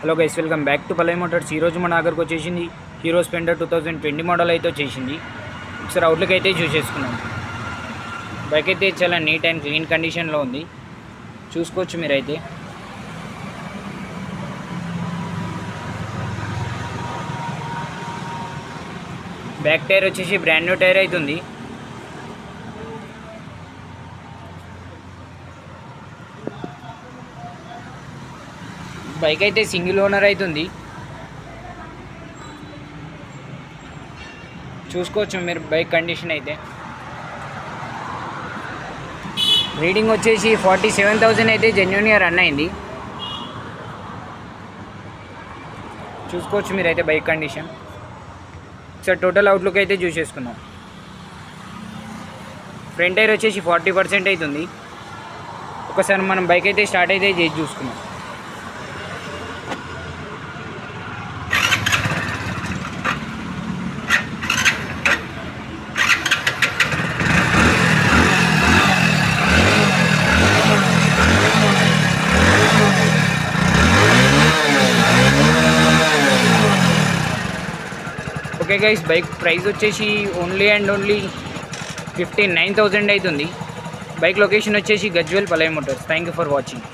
Hello guys, welcome back to Pallavi Motors. ఈరోజు మన దగ్గరకు వచ్చేసింది హీరో స్ప్లెండర్ 2020 మోడల్ అయితే వచ్చేసింది. ఒకసారి అవుట్లుక్ అయితే చూసేసుకున్నాం. బైక్ అయితే చాలా నీట్ అండ్ క్లీన్ కండిషన్లో ఉంది, చూసుకోవచ్చు మీరైతే. బ్యాక్ టైర్ వచ్చేసి బ్రాండ్ న్యూ టైర్ అవుతుంది. బైక్ అయితే సింగిల్ ఓనర్ అవుతుంది, చూసుకోవచ్చు మీరు బైక్ కండిషన్ అయితే. రీడింగ్ వచ్చేసి 47,000 అయితే జెన్యూన్గా రన్ అయింది, చూసుకోవచ్చు మీరైతే bike condition. Sir total outlook అయితే చూసేసుకున్నాం. ఫ్రంట్ టైర్ వచ్చేసి 40% అవుతుంది. ఒకసారి మనం బైక్ అయితే స్టార్ట్ అయితే చేసి చూసుకున్నాం. ఓకే గైస్, బైక్ ప్రైస్ వచ్చేసి ఓన్లీ 59,000 అవుతుంది. బైక్ లొకేషన్ వచ్చేసి Gajwel Pallavi motors. Thank you for watching.